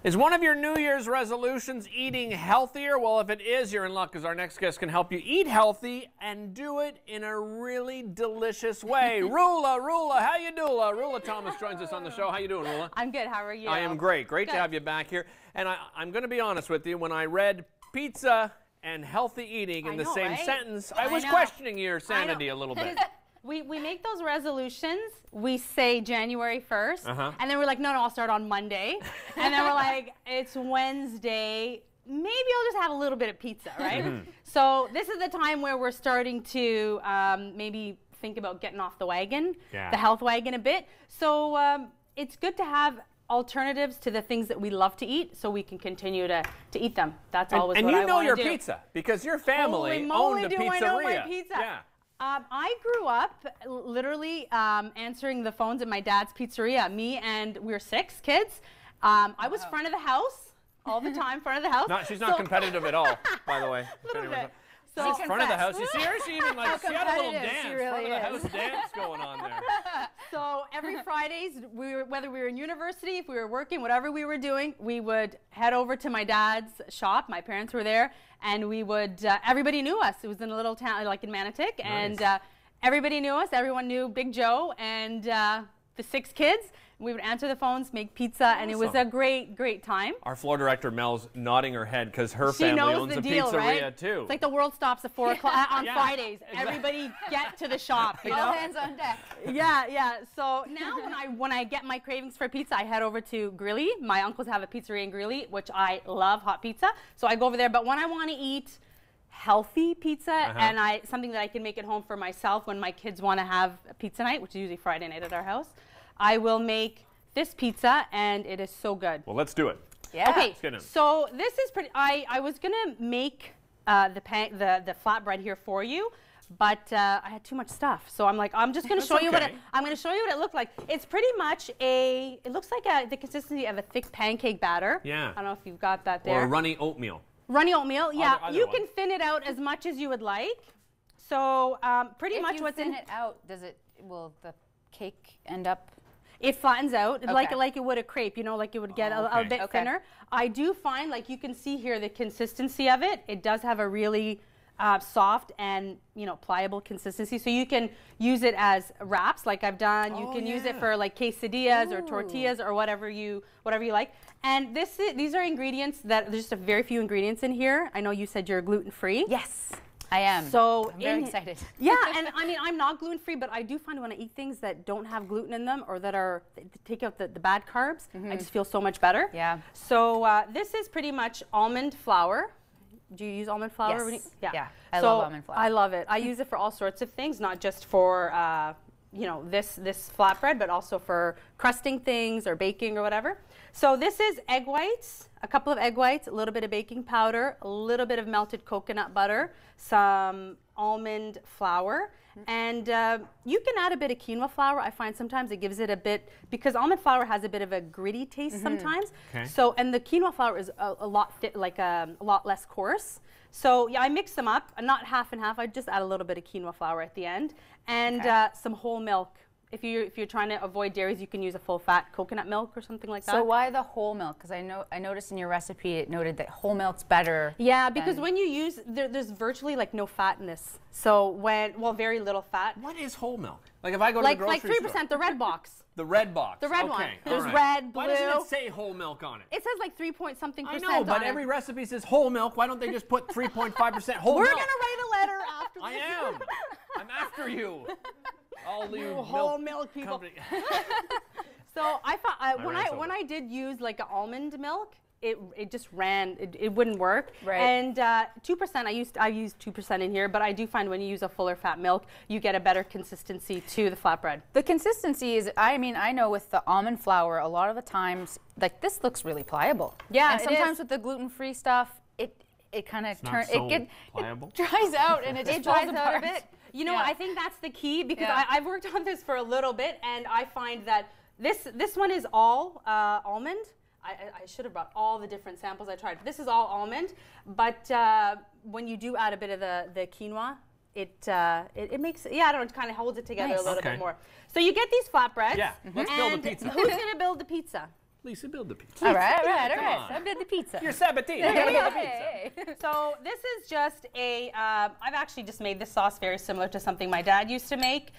Is one of your New Year's resolutions eating healthier? Well, if it is, you're in luck because our next guest can help you eat healthy and do it in a really delicious way. Roula, how you doing? Roula Thomas joins us on the show. How you doing, Roula? I'm good. How are you? I am great. Great to have you back here. And I'm going to be honest with you. When I read pizza and healthy eating in the same sentence, I was questioning your sanity a little bit. We make those resolutions, we say January 1st, and then we're like, no, I'll start on Monday. And then we're like, it's Wednesday, maybe I'll just have a little bit of pizza, right? So this is the time where we're starting to maybe think about getting off the wagon, the health wagon a bit. So it's good to have alternatives to the things that we love to eat so we can continue to eat them. That's always what I want to do. And you know your pizza because your family owned a pizzeria. I know my pizza. Yeah. I grew up literally answering the phones at my dad's pizzeria. Me and we were 6 kids. I was front of the house all the time, front of the house. She's not competitive at all, by the way. A little bit. So front of the house. You see her? She even like she had a little dance. Really front of the house dance going on there. So every Fridays, whether we were in university, if we were working, whatever we were doing, we would head over to my dad's shop. My parents were there, and we would. Everybody knew us. It was in a little town, like in Manotick, and everybody knew us. Everyone knew Big Joe and the 6 kids. We would answer the phones, make pizza, and it was a great time. Our floor director, Mel's nodding her head because her family owns a pizzeria, too. It's like the world stops at 4 o'clock on Fridays. Everybody get to the shop, you know? All hands on deck. Yeah. So now when I get my cravings for pizza, I head over to Greeley. My uncles have a pizzeria in Greeley, which I love, hot pizza. So I go over there. But when I want to eat healthy pizza and something that I can make at home for myself when my kids want to have a pizza night, which is usually Friday night at our house, I will make this pizza, and it is so good. Well, let's do it. Yeah. Okay, so this is pretty, I was going to make the flatbread here for you, but I had too much stuff. So I'm like, I'm just going to show you what it looked like. It's pretty much it looks like the consistency of a thick pancake batter. Yeah. I don't know if you've got that there. Or a runny oatmeal. Runny oatmeal, yeah. You can thin it out as much as you would like. So pretty much what's in it. If you thin it out, will the cake end up? It flattens out like it would a crepe, you know, like it would get a bit thinner. I do find, like you can see here, the consistency of it. It does have a really soft and, you know, pliable consistency. So you can use it as wraps, like I've done. You can use it for like quesadillas or tortillas or whatever you like. And these are ingredients that there's just a very few ingredients in here. I know you said you're gluten-free. Yes. I am. So I'm very excited. Yeah, and I mean, I'm not gluten-free, but I do find when I eat things that don't have gluten in them or that take out the bad carbs, I just feel so much better. Yeah. So this is pretty much almond flour. Do you use almond flour? Yes. Yeah. I love almond flour. I love it. I use it for all sorts of things, not just for you know, this flatbread, but also for crusting things or baking or whatever. So this is egg whites, a couple of egg whites, a little bit of baking powder, a little bit of melted coconut butter, some almond flour, and you can add a bit of quinoa flour. I find sometimes it gives it a bit, because almond flour has a bit of a gritty taste sometimes. So, and the quinoa flour is a lot less coarse. So yeah, I mix them up, not half and half. I just add a little bit of quinoa flour at the end, and some whole milk. If you're trying to avoid dairies, you can use a full-fat coconut milk or something like that. So why the whole milk? Because I noticed in your recipe it noted that whole milk's better. Yeah, because when you use there's virtually like no fat in this. So very little fat. What is whole milk? Like if I go to the grocery store. Like 3%, the red box. The red box. The red one. There's red, blue. Why doesn't it say whole milk on it? It says like 3-point-something%. I know, but every recipe says whole milk. Why don't they just put 3.5% whole milk? We're gonna write a letter after this. I am. I'm after you. All you whole milk people. So I thought when I did use like an almond milk, it just ran. It wouldn't work. Right. And 2%. I used 2% in here, but I do find when you use a fuller fat milk, you get a better consistency to the flatbread. The consistency is. I mean, I know with the almond flour, a lot of the times, like this looks really pliable. Yeah. And sometimes with the gluten-free stuff, it kind of turns. It dries out and it just dries falls out apart. a bit. You know, I think that's the key because I've worked on this for a little bit, and I find that this one is all almond. I should have brought all the different samples I tried. This is all almond, but when you do add a bit of the quinoa, it makes I don't know, it kind of holds it together a little bit more. So you get these flatbreads. Yeah, let's build a pizza. Who's gonna build the pizza? Lisa, build the pizza. All right. on. I did the pizza. You're Sabatini. I gotta build the pizza. So this is just a, I've actually just made this sauce very similar to something my dad used to make.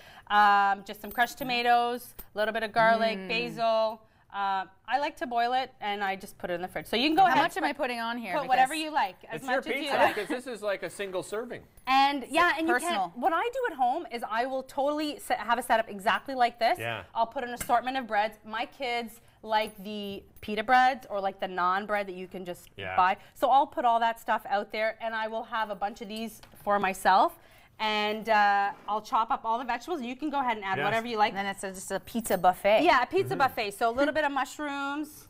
Just some crushed tomatoes, a little bit of garlic, basil. I like to boil it, and I just put it in the fridge. So you can go ahead. How much am I putting on here? Put whatever you like, as It's your much as you pizza like. because this is like a single serving. And yeah, and personal. you can. What I do at home is I will totally have a setup exactly like this. Yeah. I'll put an assortment of breads. My kids like the pita breads or like the naan bread that you can just buy. So I'll put all that stuff out there, and I will have a bunch of these for myself. And I'll chop up all the vegetables. You can go ahead and add whatever you like. And then it's just a pizza buffet. Yeah, a pizza buffet. So a little bit of mushrooms.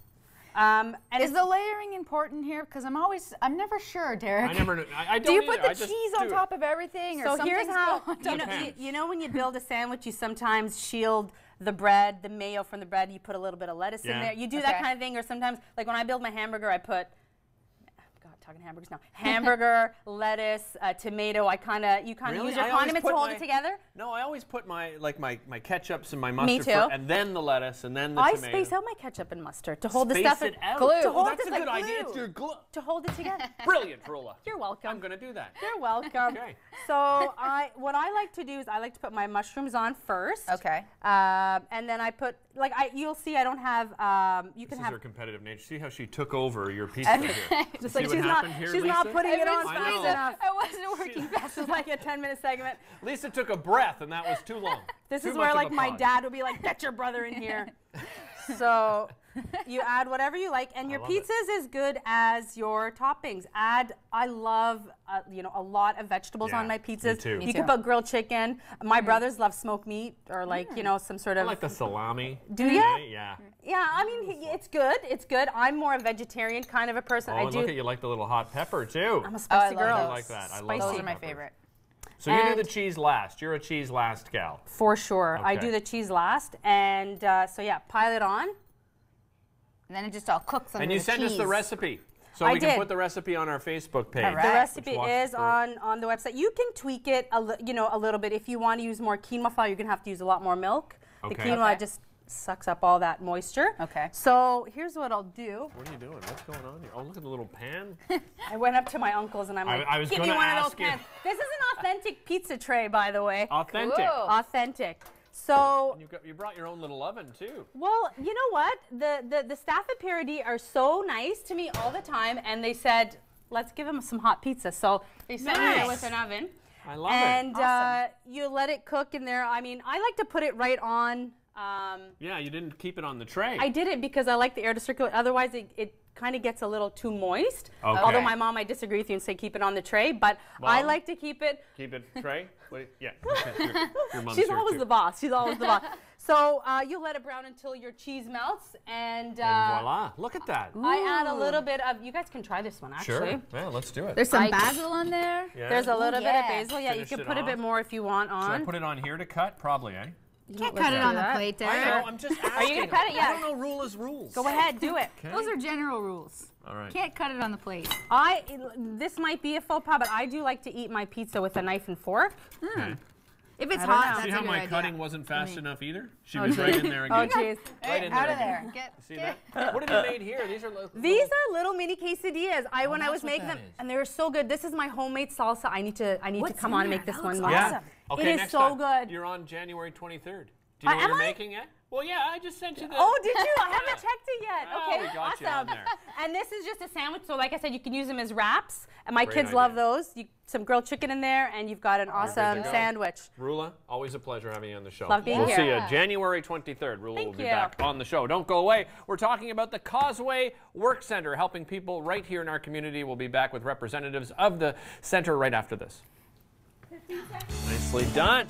And Is the layering important here? Because I'm never sure, Derek. I never. I don't do you either. put I the just cheese do on it. top of everything, or so something's here's how going on? you know when you build a sandwich, you sometimes shield the bread, the mayo from the bread. You put a little bit of lettuce in there. You do that kind of thing, or sometimes like when I build my hamburger, I put. Talking hamburgers now. Hamburger, lettuce, tomato. You kind of use your condiments to hold it together. No, I always put my ketchups and my mustard. Me too. And then the lettuce, and then the I tomato. space out my ketchup and mustard to hold the Space stuff it out. glue. To Oh, hold that's it a like good idea. glue. It's your glue. To hold it together. Brilliant, Roula. You're welcome. I'm gonna do that. You're welcome. Okay. So what I like to do is I like to put my mushrooms on first. Okay. And then I put you'll see I don't have you can This is have her competitive nature. See how she took over your pizza here. just See like what she's happened here, she's not Lisa? putting it on I fast know. enough. I wasn't working fast. This is like a 10-minute segment. Lisa took a breath, and that was too long. This Too is much where of like a my pause. dad would be like, "Get your brother in here." So you add whatever you like, and your love it. pizza's as good as your toppings. I love a lot of vegetables on my pizzas. me too. You can put grilled chicken. My brothers love smoked meat or some sort I of. like the salami. Do ya? Yeah. Yeah, I mean it's good. It's good. I'm more a vegetarian kind of a person. Oh, I and do. look at you like the little hot pepper too. I'm a spicy love girl. I like that. I love Those hot are my pepper. favorite. So you do And- the cheese last. You're a cheese last gal. For sure. I Okay. do the cheese last, and so yeah, pile it on. And then it just all cooks under And you the sent us the cheese. recipe. So I we can did. put the recipe on our Facebook page. All right. The Which recipe walks is through. on the website. You can tweak it a little bit. If you want to use more quinoa flour, you're gonna have to use a lot more milk. The Okay. quinoa Okay. just sucks up all that moisture. Okay. So here's what I'll do. What are you doing? What's going on here? Oh, look at the little pan. I went up to my uncle's and I'm like, I was give me gonna one of those ask you. pans. This is an authentic pizza tray, by the way. Authentic. Cool. Authentic. So, And you brought your own little oven too. well, you know what? The staff at Parody are so nice to me all the time, and they said, let's give them some hot pizza. So they sent me here Nice. with an oven. I love And it. Awesome. you let it cook in there. I mean, I like to put it right on. Yeah, you didn't keep it on the tray. I did it because I like the air to circulate. Otherwise, it kind of gets a little too moist. Okay. Although my mom might disagree with you and say keep it on the tray, but I Mom? like to keep it. Keep it tray. Yeah. Your mom's She's here always too. the boss. She's always the boss. So you let it brown until your cheese melts, and And voila! Look at that. I add a little bit of. You guys can try this one actually. Sure. Yeah, let's do it. There's some basil on there. Yeah. There's a little bit of yeah. basil. Yeah, you Finish can it put a bit off. more if you want Should I on. put it on here to cut? Probably, eh? You can't cut it on the plate, I Derek. know. I'm just asking. you gonna cut it? Yeah. I don't know Roula's rules. Go ahead, do it. Okay. Those are general rules. All right. Can't cut it on the plate. This might be a faux pas, but I do like to eat my pizza with a knife and fork. Okay. If it's I don't hot, know. that's See a how good my idea. cutting wasn't fast enough either? She was right in there Oh, again. jeez. Right in out there of again. there. See that? What have you made here? These are These are little mini quesadillas. When I that's was what making that them, is. and they were so good. This is my homemade salsa. I need to come on and make this one. Yeah. Okay, It is next so time. good. You're on January 23rd. Do you know what am you're I? making yet? Well, yeah, I just sent you the. Oh, did you? I haven't checked it yet. Oh, Okay, we got you awesome. on there. And this is just a sandwich. So, like I said, you can use them as wraps. And my Great kids love idea. those. Some grilled chicken in there, and you've got an awesome go. sandwich. Roula, always a pleasure having you on the show. Love being we'll here. see you January 23rd. Roula Thank will be you. back on the show. Don't go away. We're talking about the Causeway Work Center, helping people right here in our community. We'll be back with representatives of the center right after this. Nicely done.